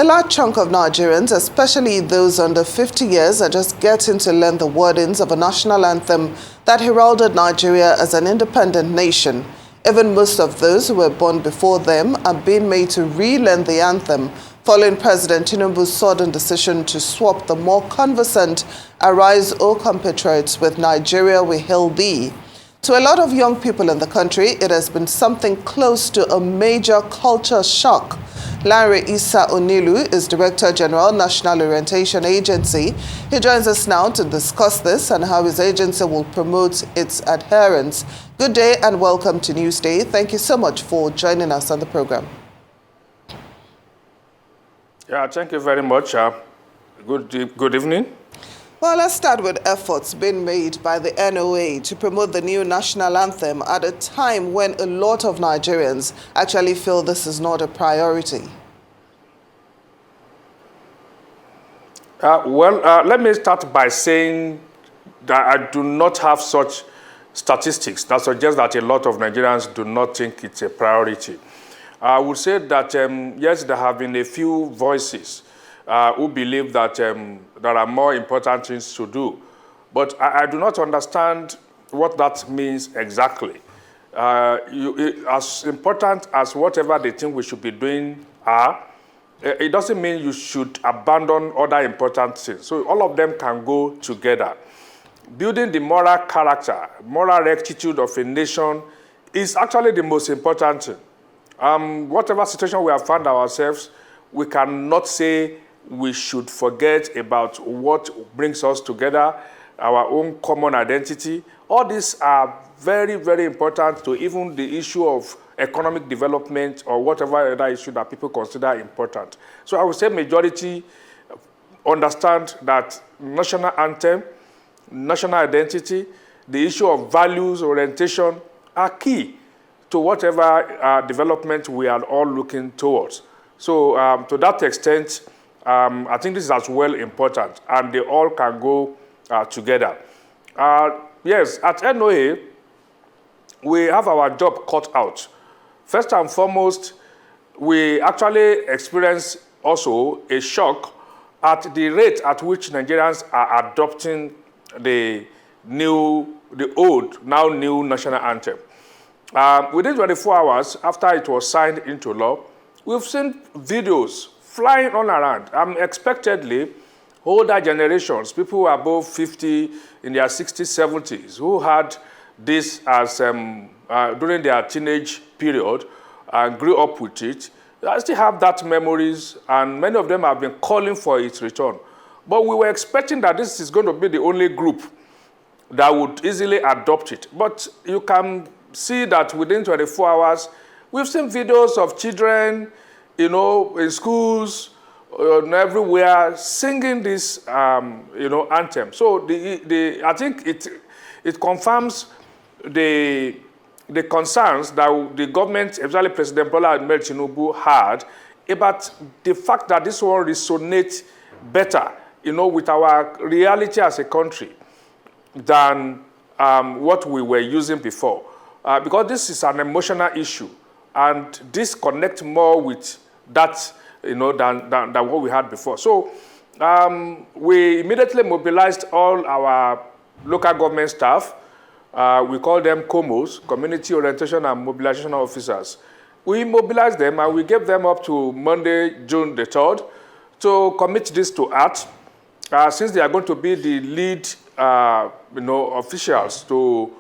large chunk of Nigerians, especially those under 50 years, are just getting to learn the wordings of a national anthem that heralded Nigeria as an independent nation. Even most of those who were born before them are being made to relearn the anthem following President Tinubu's sudden decision to swap the more conversant "Arise, O compatriots" with "Nigeria we hail thee." To a lot of young people in the country, it has been something close to a major culture shock. Lanre Issa-Onilu is Director General, National Orientation Agency. He joins us now to discuss this and how his agency will promote its adherence. Good day and welcome to Newsday. Thank you so much for joining us on the program. Yeah, thank you very much. Good evening. Well, let's start with efforts being made by the NOA to promote the new national anthem at a time when a lot of Nigerians actually feel this is not a priority. Let me start by saying that I do not have such statistics that suggest that a lot of Nigerians do not think it's a priority. I would say that, yes, there have been a few voices who believe that there are more important things to do. But I do not understand what that means exactly. As important as whatever they think we should be doing are, it doesn't mean you should abandon other important things. So all of them can go together. Building the moral character, moral rectitude of a nation is actually the most important thing. Whatever situation we have found ourselves, we cannot say we should forget about what brings us together, our own common identity. All these are very, very important to even the issue of economic development or whatever other issue that people consider important. So I would say majority understand that national anthem, national identity, the issue of values, orientation are key to whatever development we are all looking towards. So to that extent, I think this is as well important, and they all can go together. Yes, at NOA, we have our job cut out. First and foremost, we actually experience also a shock at the rate at which Nigerians are adopting the old, now new national anthem. Within 24 hours after it was signed into law, we've seen videos flying all around. Unexpectedly, older generations, people who are above 50, in their 60s, 70s, who had this as during their teenage period and grew up with it, I still have that memories, and many of them have been calling for its return. But we were expecting that this is going to be the only group that would easily adopt it. But you can see that within 24 hours, we've seen videos of children, in schools, everywhere, singing this, anthem. So I think it confirms the concerns that the government, especially President Bola Ahmed Tinubu, had about the fact that this one resonates better, with our reality as a country than what we were using before. Because this is an emotional issue, and this connects more with that, than what we had before. So we immediately mobilized all our local government staff. We call them COMOs, Community Orientation and Mobilization Officers. We mobilized them and we gave them up to Monday, June the 3rd, to commit this to art, since they are going to be the lead, officials to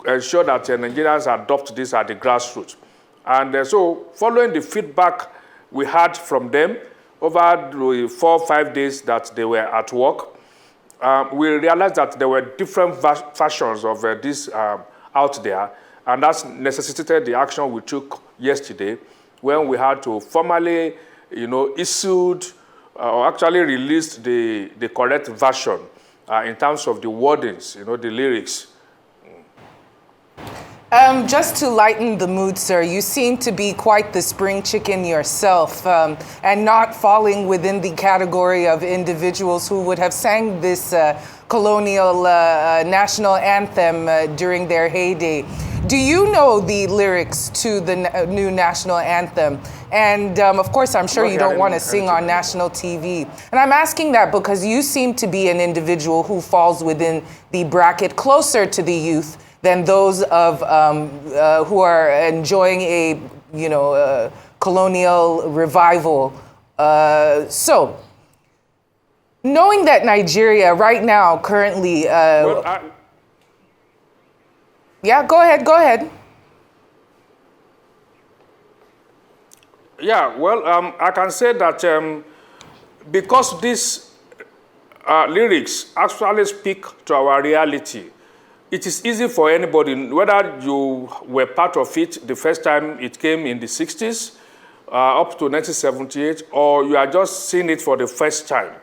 ensure that Nigerians adopt this at the grassroots. And so following the feedback we had from them over the 4 or 5 days that they were at work, we realized that there were different versions of this out there, and that's necessitated the action we took yesterday when we had to formally, issued or actually released the correct version in terms of the wordings, the lyrics. Just to lighten the mood, sir, you seem to be quite the spring chicken yourself, and not falling within the category of individuals who would have sang this colonial national anthem during their heyday. Do you know the lyrics to the new national anthem? And of course, I'm sure you don't want to sing on national TV. And I'm asking that because you seem to be an individual who falls within the bracket closer to the youth than those of who are enjoying a, colonial revival. So, knowing that Nigeria right now currently... Yeah, go ahead. Yeah, well, I can say that because these lyrics actually speak to our reality, it is easy for anybody, whether you were part of it the first time it came in the 60s, up to 1978, or you are just seeing it for the first time.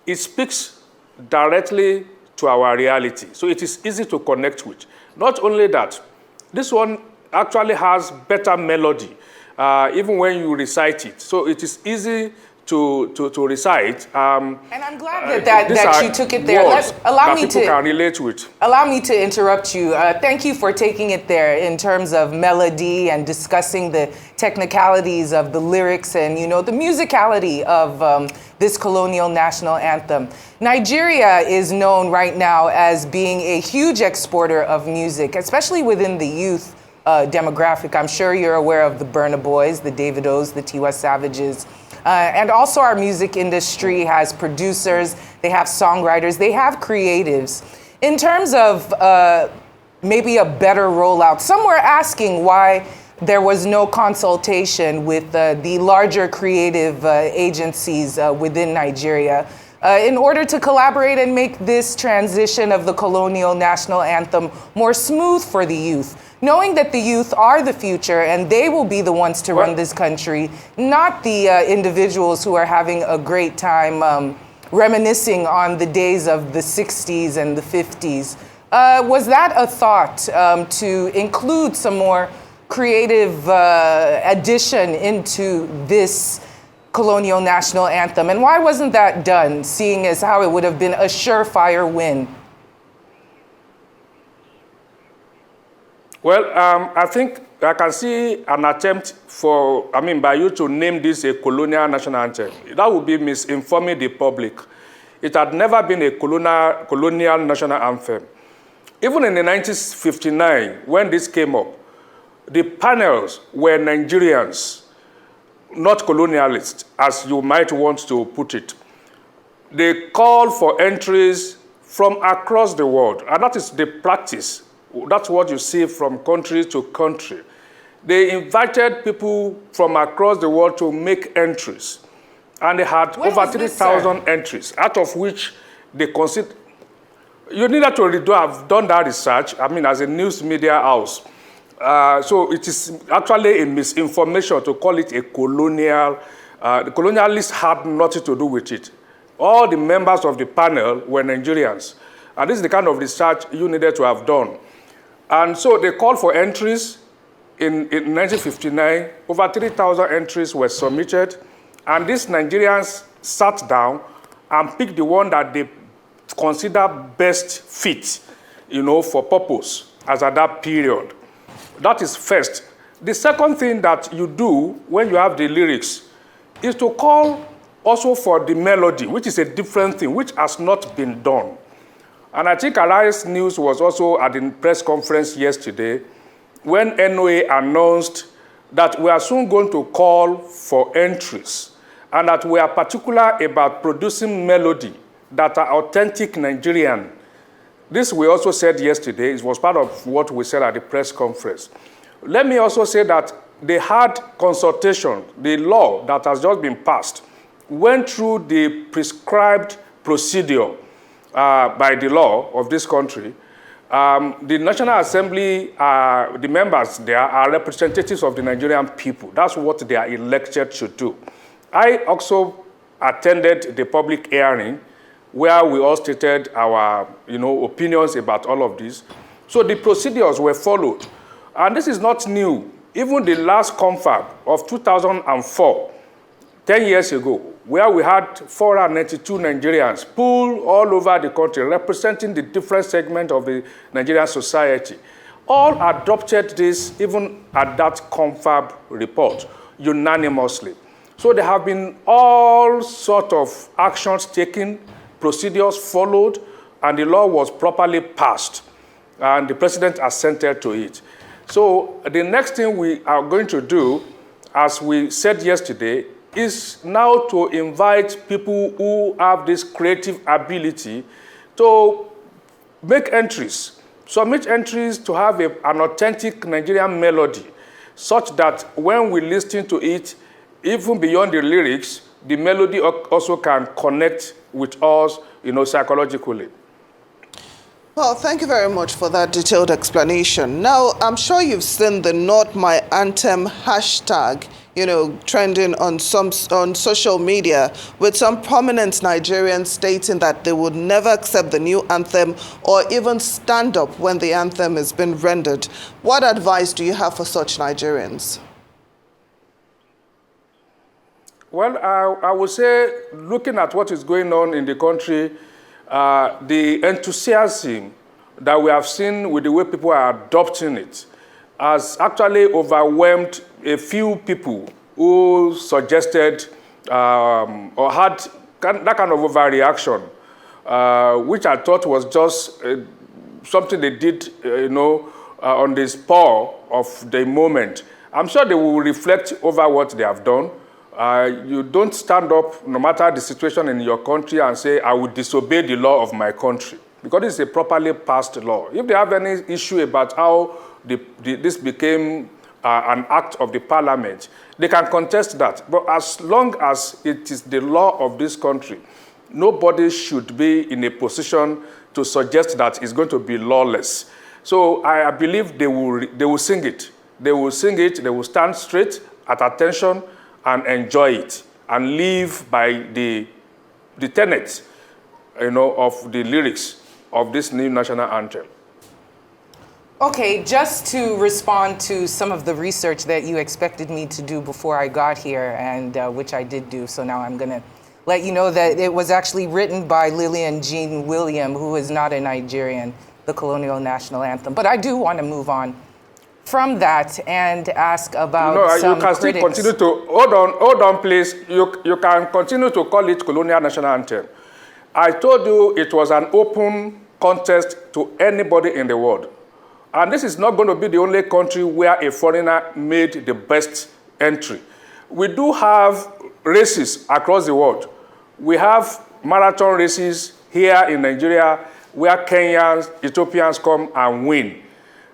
It speaks directly to our reality, so it is easy to connect with. Not only that, this one actually has better melody, even when you recite it. So it is easy to recite. And I'm glad that you took it there. Allow me to can relate with. Allow me to interrupt you. Thank you for taking it there in terms of melody and discussing the technicalities of the lyrics and the musicality of this colonial national anthem. Nigeria is known right now as being a huge exporter of music, especially within the youth demographic. I'm sure you're aware of the Burna Boys, the Davidos, the Tiwa Savages. And also our music industry has producers, they have songwriters, they have creatives. In terms of maybe a better rollout, some were asking why there was no consultation with the larger creative agencies within Nigeria in order to collaborate and make this transition of the colonial national anthem more smooth for the youth. Knowing that the youth are the future and they will be the ones to run this country, not the individuals who are having a great time reminiscing on the days of the 60s and the 50s. Was that a thought to include some more creative addition into this colonial national anthem? And why wasn't that done, seeing as how it would have been a surefire win? Well, I think I can see an attempt by you to name this a colonial national anthem. That would be misinforming the public. It had never been a colonial national anthem. Even in the 1959, when this came up, the panels were Nigerians, not colonialists, as you might want to put it. They called for entries from across the world, and that is the practice. That's what you see from country to country. They invited people from across the world to make entries. And they had over 3,000 entries, out of which they consider... You needed to have done that research, as a news media house. So it is actually a misinformation to call it a colonial. The colonialists had nothing to do with it. All the members of the panel were Nigerians. And this is the kind of research you needed to have done. And so they called for entries in 1959. Over 3,000 entries were submitted. And these Nigerians sat down and picked the one that they consider best fit, for purpose as at that period. That is first. The second thing that you do when you have the lyrics is to call also for the melody, which is a different thing, which has not been done. And I think Arise News was also at the press conference yesterday when NOA announced that we are soon going to call for entries and that we are particular about producing melody that are authentic Nigerian. This we also said yesterday. It was part of what we said at the press conference. Let me also say that they had consultation. The law that has just been passed went through the prescribed procedure by the law of this country. The National Assembly, the members there are representatives of the Nigerian people. That's what they are elected to do. I also attended the public hearing where we all stated our opinions about all of this. So the procedures were followed. And this is not new. Even the last confab of 2004, 10 years ago, where we had 492 Nigerians pooled all over the country, representing the different segments of the Nigerian society, all adopted this, even at that confab report, unanimously. So there have been all sorts of actions taken, procedures followed, and the law was properly passed, and the president assented to it. So the next thing we are going to do, as we said yesterday, is now to invite people who have this creative ability to make entries, submit entries to have an authentic Nigerian melody, such that when we listen to it, even beyond the lyrics, the melody also can connect with us, psychologically. Well, thank you very much for that detailed explanation. Now, I'm sure you've seen the Not My Anthem hashtag, trending on social media, with some prominent Nigerians stating that they would never accept the new anthem or even stand up when the anthem has been rendered. What advice do you have for such Nigerians? Well, I would say, looking at what is going on in the country, the enthusiasm that we have seen with the way people are adopting it has actually overwhelmed a few people who suggested or had that kind of overreaction, which I thought was just something they did, on the spur of the moment. I'm sure they will reflect over what they have done. You don't stand up, no matter the situation in your country, and say, I will disobey the law of my country, because it's a properly passed law. If they have any issue about how this became an act of the parliament, they can contest that. But as long as it is the law of this country, nobody should be in a position to suggest that it's going to be lawless. So I believe they will sing it. They will sing it, they will stand straight, at attention, and enjoy it, and live by the tenets, of the lyrics of this new national anthem. Okay, just to respond to some of the research that you expected me to do before I got here, and which I did do, so now I'm going to let you know that it was actually written by Lillian Jean William, who is not a Nigerian, the colonial national anthem. But I do want to move on from that and ask about some you can critics. Still continue to, hold on please, you can continue to call it colonial national anthem. I told you it was an open contest to anybody in the world. And this is not going to be the only country where a foreigner made the best entry. We do have races across the world. We have marathon races here in Nigeria where Kenyans, Ethiopians come and win.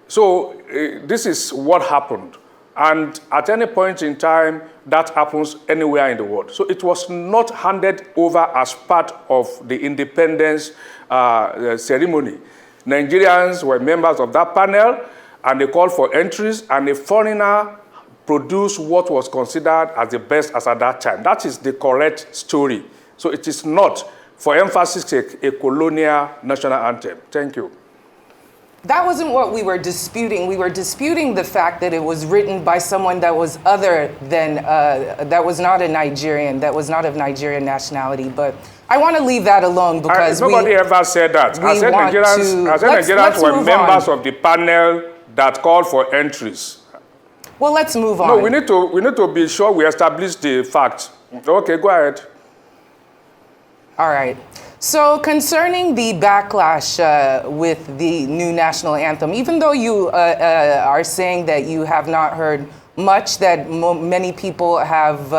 So this is what happened. And at any point in time, that happens anywhere in the world. So it was not handed over as part of the independence ceremony. Nigerians were members of that panel, and they called for entries, and a foreigner produced what was considered as the best as at that time. That is the correct story. So it is not, for emphasis sake, a colonial national anthem. Thank you. That wasn't what we were disputing. We were disputing the fact that it was written by someone that was other than, that was not a Nigerian, that was not of Nigerian nationality. But I want to leave that alone because nobody ever said that. I said Nigerians were members of the panel that called for entries. Well, let's move on. No, we need to be sure we establish the fact. Okay, go ahead. All right. So concerning the backlash with the new national anthem, even though you are saying that you have not heard much, that many people have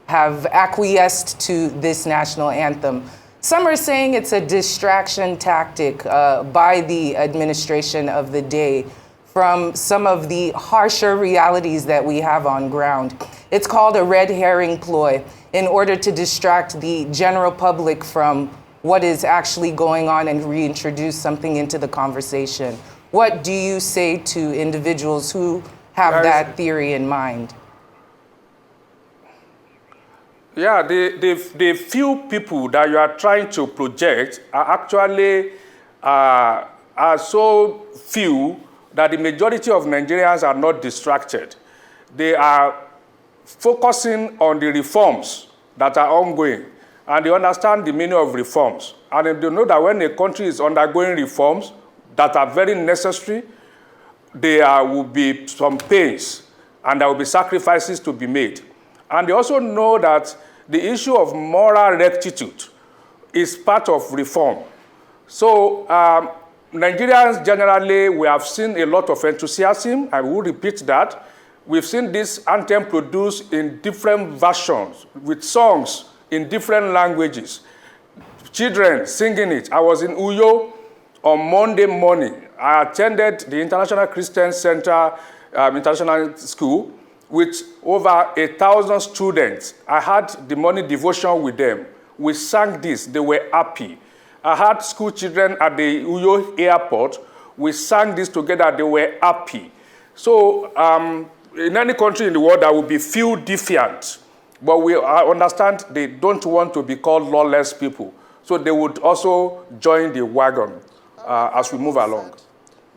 acquiesced to this national anthem, some are saying it's a distraction tactic by the administration of the day from some of the harsher realities that we have on ground. It's called a red herring ploy in order to distract the general public from what is actually going on and reintroduce something into the conversation. What do you say to individuals who have that theory in mind? Yeah, the few people that you are trying to project are actually are so few that the majority of Nigerians are not distracted. They are focusing on the reforms that are ongoing, and they understand the meaning of reforms. And they know that when a country is undergoing reforms that are very necessary, there will be some pains, and there will be sacrifices to be made. And they also know that the issue of moral rectitude is part of reform. So Nigerians generally, we have seen a lot of enthusiasm. I will repeat that. We've seen this anthem produced in different versions with songs in different languages. Children singing it. I was in Uyo on Monday morning. I attended the International Christian Center International School with over 1,000 students. I had the morning devotion with them. We sang this. They were happy. I had school children at the Uyo airport. We sang this together. They were happy. So in any country in the world, there will be few defiant. But I understand they don't want to be called lawless people. So they would also join the wagon as we move along.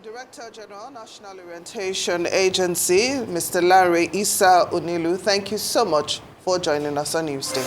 Director General, National Orientation Agency, Mr. Lanre Issa-Onilu, thank you so much for joining us on Newsday.